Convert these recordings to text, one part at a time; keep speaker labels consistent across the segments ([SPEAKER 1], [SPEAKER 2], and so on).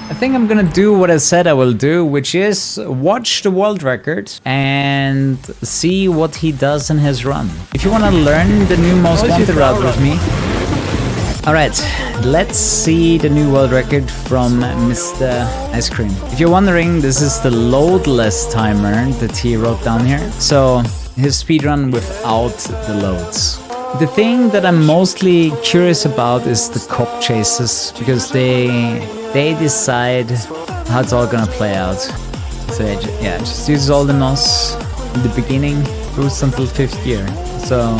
[SPEAKER 1] I think I'm gonna do what I said I will do, which is watch the world record and see what he does in his run. If you wanna learn the new most wanted route with me. Alright, let's see the new world record from Mr. Ice Cream. If you're wondering, this is the loadless timer that he wrote down here. So his speedrun without the loads. The thing that I'm mostly curious about is the cop chases, because they decide how it's all gonna play out. So yeah, just use all the NOS in the beginning, boost until 5th gear. So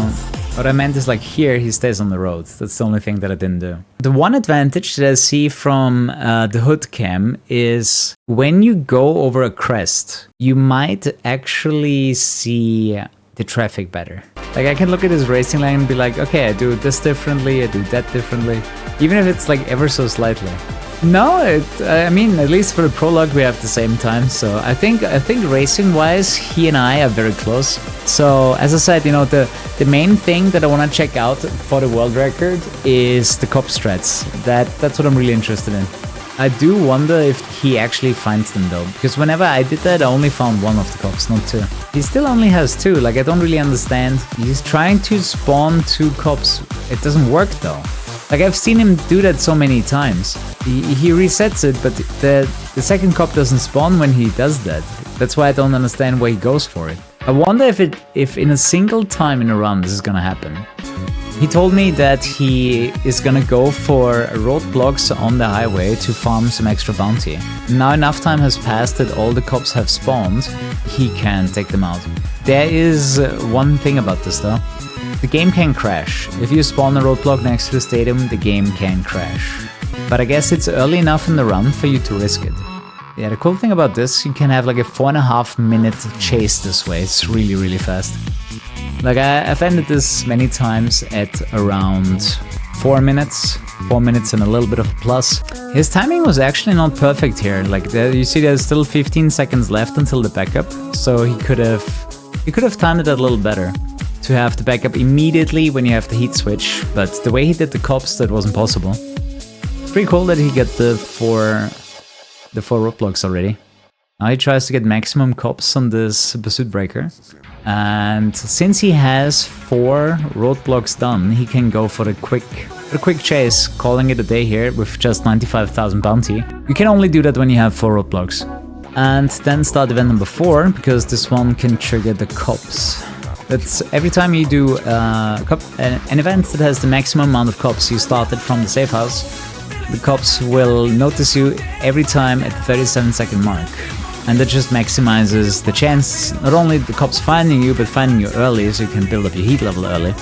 [SPEAKER 1] what I meant is like here he stays on the road. That's the only thing that I didn't do. The one advantage that I see from the hood cam is when you go over a crest, you might actually see the traffic better. Like I can look at his racing line and be like, okay, I do this differently, I do that differently, even if it's like ever so slightly. No, I mean, at least for the prologue we have the same time, so I think racing-wise, he and I are very close. So as I said, you know, the main thing that I want to check out for the world record is the cop strats. That's what I'm really interested in. I do wonder if he actually finds them though, because whenever I did that, I only found one of the cops, not 2. He still only has 2, like I don't really understand. He's trying to spawn 2 cops. It doesn't work though. Like I've seen him do that so many times. He resets it, but the second cop doesn't spawn when he does that. That's why I don't understand why he goes for it. I wonder if in a single time in a run this is gonna happen. He told me that he is gonna go for roadblocks on the highway to farm some extra bounty. Now enough time has passed that all the cops have spawned, he can take them out. There is one thing about this though. The game can crash. If you spawn a roadblock next to the stadium, the game can crash. But I guess it's early enough in the run for you to risk it. Yeah, the cool thing about this, you can have like a 4.5 minute chase this way. It's really, really fast. Like I've ended this many times at around 4 minutes. 4 minutes and a little bit of a plus. His timing was actually not perfect here. Like you see there's still 15 seconds left until the backup. So he could have timed it a little better. To have the backup immediately when you have the heat switch, but the way he did the cops, that wasn't possible. It's pretty cool that he got the four roadblocks already. Now he tries to get maximum cops on this pursuit breaker, and since he has 4 roadblocks done, he can go for the quick chase, calling it a day here with just 95,000 bounty. You can only do that when you have 4 roadblocks, and then start event number 4 because this one can trigger the cops. That's every time you do an event that has the maximum amount of cops you started from the safe house, the cops will notice you every time at the 37-second mark. And that just maximizes the chance, not only the cops finding you, but finding you early so you can build up your heat level early.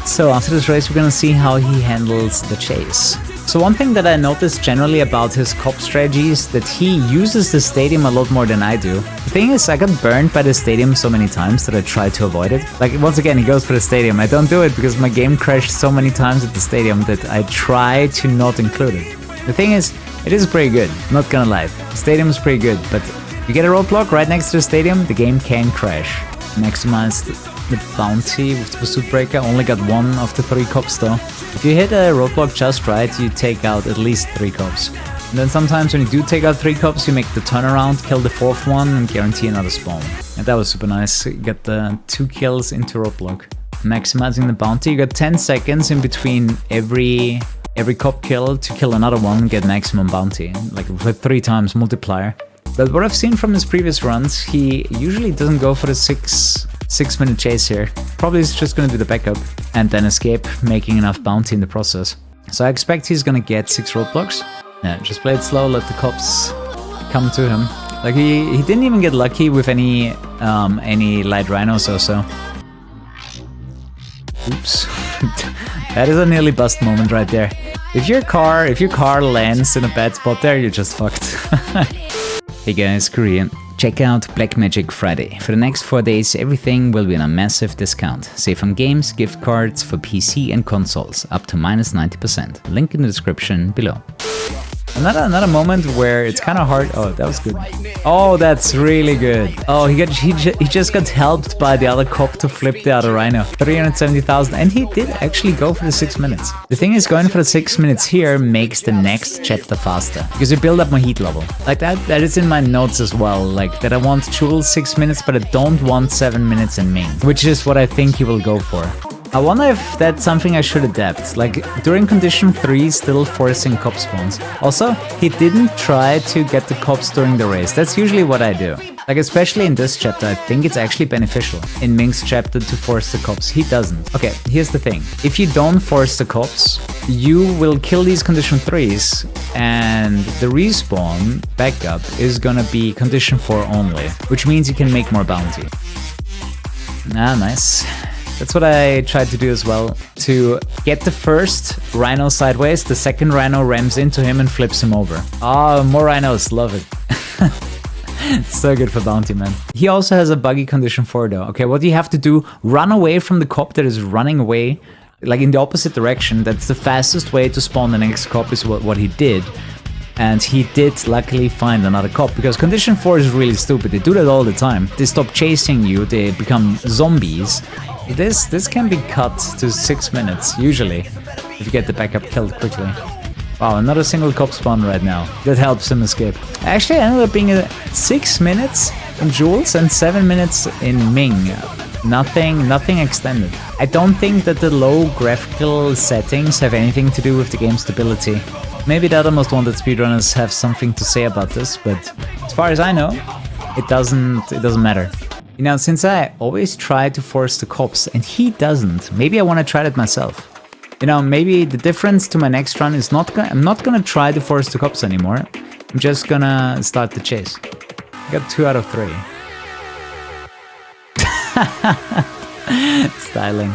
[SPEAKER 1] So after this race, we're gonna see how he handles the chase. So one thing that I noticed generally about his cop strategy is that he uses the stadium a lot more than I do. The thing is, I got burned by the stadium so many times that I tried to avoid it. Like, once again, he goes for the stadium. I don't do it because my game crashed so many times at the stadium that I try to not include it. The thing is, it is pretty good, not gonna lie. The stadium is pretty good, but you get a roadblock right next to the stadium, the game can crash. Maximize the bounty with the pursuit breaker. Only got 1 of the 3 cops though. If you hit a roadblock just right, you take out at least 3 cops. And then sometimes when you do take out 3 cops, you make the turnaround, kill the 4th one, and guarantee another spawn. And that was super nice. You got the 2 kills into roadblock. Maximizing the bounty, you got 10 seconds in between every cop kill to kill another one, get maximum bounty, like with 3 times multiplier. But what I've seen from his previous runs, he usually doesn't go for the 6-minute chase here. Probably he's just gonna do the backup and then escape, making enough bounty in the process. So I expect he's gonna get 6 roadblocks. Yeah, just play it slow, let the cops come to him. Like he didn't even get lucky with any light rhinos or so. Oops. That is a nearly bust moment right there. If your car lands in a bad spot there, you're just fucked. Hey guys, Kuru here. Check out Black Magic Friday. For the next 4 days, everything will be on a massive discount. Save on games, gift cards for PC and consoles, up to -90%. Link in the description below. Another moment where it's kind of hard. Oh, that was good. Oh, that's really good. Oh, he just got helped by the other cop to flip the other rhino. 370,000, and he did actually go for the 6 minutes. The thing is, going for the 6 minutes here makes the next chapter faster because you build up more heat level. Like that is in my notes as well. Like that I want Jules 6 minutes, but I don't want 7 minutes in Ming, which is what I think he will go for. I wonder if that's something I should adapt, like during condition 3 still forcing cop spawns. Also, he didn't try to get the cops during the race, that's usually what I do. Like especially in this chapter, I think it's actually beneficial in Ming's chapter to force the cops, he doesn't. Okay, here's the thing, if you don't force the cops, you will kill these condition 3s and the respawn backup is gonna be condition 4 only, which means you can make more bounty. Ah, nice. That's what I tried to do as well, to get the first rhino sideways, the second rhino rams into him and flips him over. Oh, more rhinos, love it. It's so good for bounty, man. He also has a buggy condition 4 though. Okay, what do you have to do? Run away from the cop that is running away, like in the opposite direction. That's the fastest way to spawn the next cop is what he did. And he did luckily find another cop, because condition 4 is really stupid. They do that all the time. They stop chasing you, they become zombies. This can be cut to 6 minutes, usually, if you get the backup killed quickly. Wow, another single cop spawn right now. That helps him escape. Actually, I ended up being 6 minutes in Jules and 7 minutes in Ming. Nothing extended. I don't think that the low graphical settings have anything to do with the game stability. Maybe the other most wanted speedrunners have something to say about this, but as far as I know, it doesn't matter. You know, since I always try to force the cops and he doesn't, maybe I want to try that myself. You know, maybe the difference to my next run is I'm not gonna try to force the cops anymore. I'm just gonna start the chase. I got 2 out of 3. Styling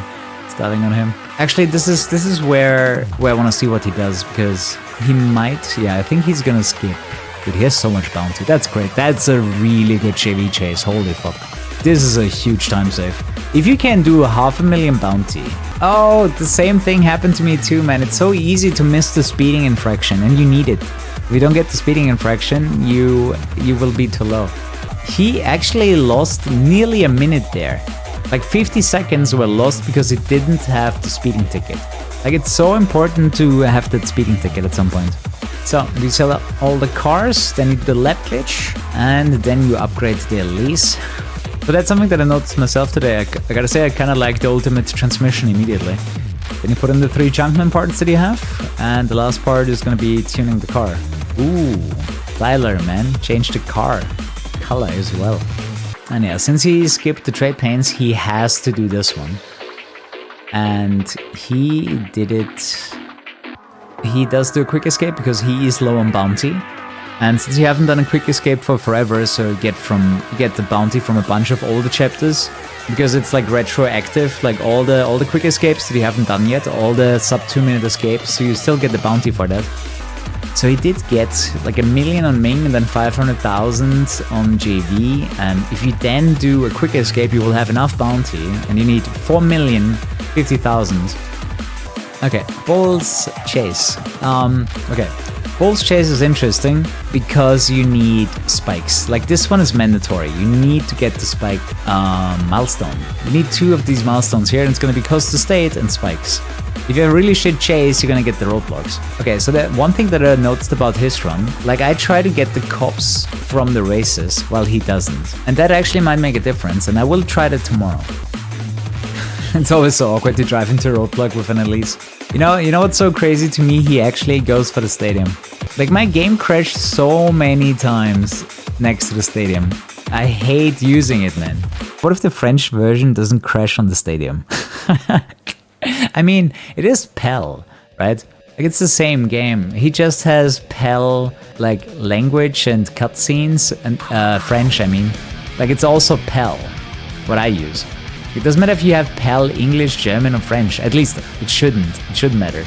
[SPEAKER 1] on him. Actually, this is where I want to see what he does, because he might. Yeah, I think he's gonna skip. Dude, he has so much bounty. That's great. That's a really good JV chase. Holy fuck. This is a huge time save. If you can do 500,000 bounty. Oh, the same thing happened to me too, man. It's so easy to miss the speeding infraction, and you need it. If you don't get the speeding infraction, you will be too low. He actually lost nearly a minute there. Like 50 seconds were lost because he didn't have the speeding ticket. Like it's so important to have that speeding ticket at some point. So you sell all the cars, then you do the lap glitch, and then you upgrade the lease. So that's something that I noticed myself today. I gotta say, I kind of like the ultimate transmission immediately. Then you put in the 3 Junkman parts that you have, and the last part is gonna be tuning the car. Ooh, Tyler, man, change the car color as well. And yeah, since he skipped the trade paints, he has to do this one. And he did it. He does do a quick escape because he is low on bounty. And since you haven't done a quick escape for forever, so you get the bounty from a bunch of older chapters, because it's like retroactive, like all the quick escapes that you haven't done yet, all the sub 2 minute escapes, so you still get the bounty for that. So he did get like 1 million on Ming and then 500,000 on JV, and if you then do a quick escape, you will have enough bounty, and you need 4,050,000. Okay, Bull's Chase. Okay, Bull's Chase is interesting because you need spikes. Like this one is mandatory. You need to get the spike milestone. You need 2 of these milestones here, and it's going to be coast to state and spikes. If you have a really shit chase, you're gonna get the roadblocks. Okay, so that one thing that I noticed about his run, like I try to get the cops from the races while he doesn't. And that actually might make a difference, and I will try that tomorrow. It's always so awkward to drive into a roadblock with an Elise. You know what's so crazy to me? He actually goes for the stadium. Like my game crashed so many times next to the stadium. I hate using it, man. What if the French version doesn't crash on the stadium? I mean, it is Pell, right? Like it's the same game. He just has Pell, like language and cutscenes, and French, I mean. Like it's also Pell, what I use. It doesn't matter if you have Pell, English, German, or French. At least it shouldn't matter.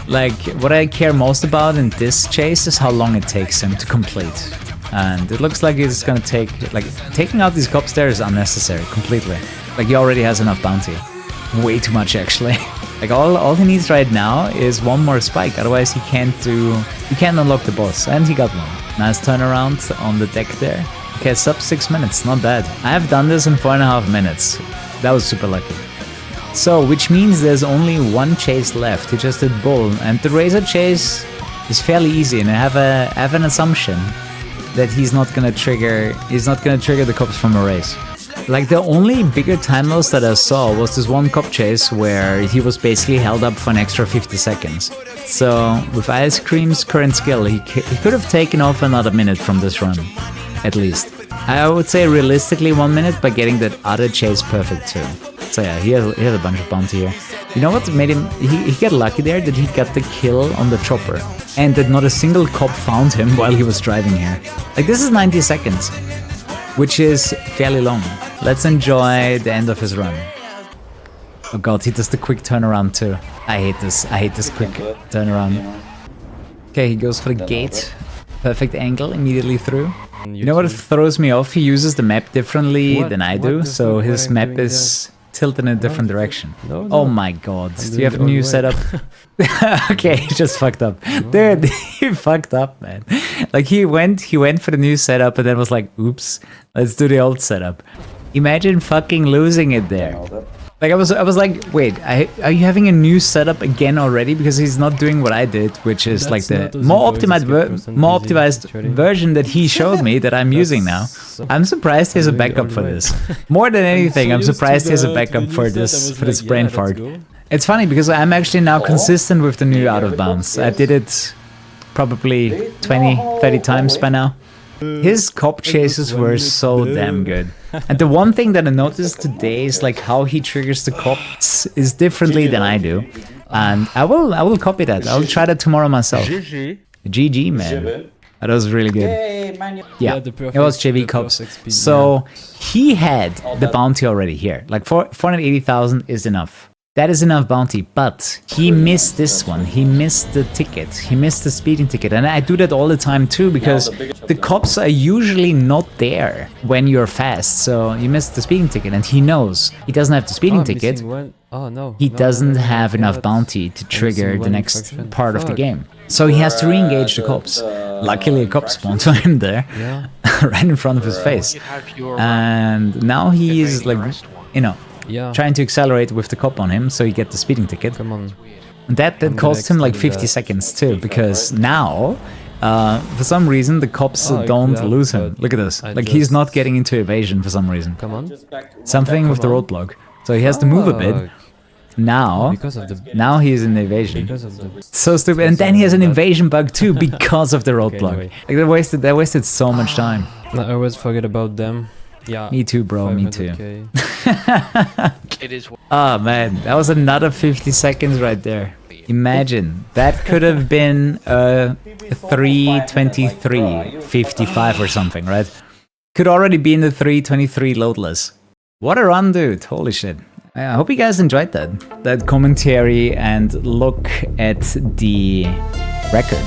[SPEAKER 1] Like what I care most about in this chase is how long it takes him to complete. And it looks like it's gonna take, like taking out these cops there is unnecessary, completely. Like he already has enough bounty. Way too much, actually. Like all he needs right now is one more spike, otherwise he can't unlock the boss, and he got one. Nice turnaround on the deck there. Okay, sub 6 minutes, not bad. I have done this in 4.5 minutes. That was super lucky. So, which means there's only one chase left. He just did bull, and the razor chase is fairly easy, and I have an assumption that he's not gonna trigger the cops from a race. Like, the only bigger time loss that I saw was this one cop chase where he was basically held up for an extra 50 seconds. So, with Ice Cream's current skill, he could have taken off another minute from this run, at least. I would say realistically 1 minute by getting that other chase perfect too. So yeah, he had a bunch of bounty here. You know what made him... He got lucky there that he got the kill on the chopper. And that not a single cop found him while he was driving here. Like, this is 90 seconds. Which is fairly long. Let's enjoy the end of his run. Oh god, he does the quick turnaround too. I hate this quick turnaround. Okay, he goes for the gate. Perfect angle, immediately through. You know what throws me off? He uses the map differently than I do, so his map is tilted in a different direction. Oh my god, do you have a new setup? Okay, he just fucked up. Dude, he fucked up, man. Like, he went for the new setup and then was like, oops, let's do the old setup. Imagine fucking losing it there. Like, I was like, wait, are you having a new setup again already? Because he's not doing what I did, which is like the more optimized version that he showed me that I'm using now. I'm surprised he has a backup for this. More than anything, I'm surprised he has a backup for this brain fart. It's funny because I'm actually now consistent with the new out of bounds. I did it probably 20, 30 times by now. His cop chases were so damn good. And the one thing that I noticed today is like how he triggers the cops is differently than I do. And I will copy that. I'll try that tomorrow myself. GG, man. That was really good. Yeah, it was JV Cops. So he had the bounty already here. Like 480,000 is enough. That is enough bounty, but he missed this one. He missed the ticket. He missed the speeding ticket. And I do that all the time too, because the cops are usually not there when you're fast. So you missed the speeding ticket, and he knows he doesn't have the speeding ticket. He doesn't have enough bounty to trigger the next part of the game. So he has to re-engage the cops. Luckily a cop spawned for him there, right in front of his face. And now he is like, you know, trying to accelerate with the cop on him, so you get the speeding ticket.
[SPEAKER 2] Come on.
[SPEAKER 1] And that cost him like 50 seconds too, because now, for some reason, the cops don't lose him. Look at this. Like, he's not getting into evasion for some reason.
[SPEAKER 2] Come on.
[SPEAKER 1] Something with the roadblock. So he has to move a bit. Now he's in evasion. So stupid. And then he has an evasion bug too, because of the roadblock. Like, they wasted so much time.
[SPEAKER 2] I always forget about them. Yeah.
[SPEAKER 1] Me too, bro. Me too. It is. Oh man, that was another 50 seconds right there. Imagine that could have been 3:23:55 or something, right? Could already be in the 3:23 loadless. What a run, dude! Holy shit! I hope you guys enjoyed that commentary and look at the record.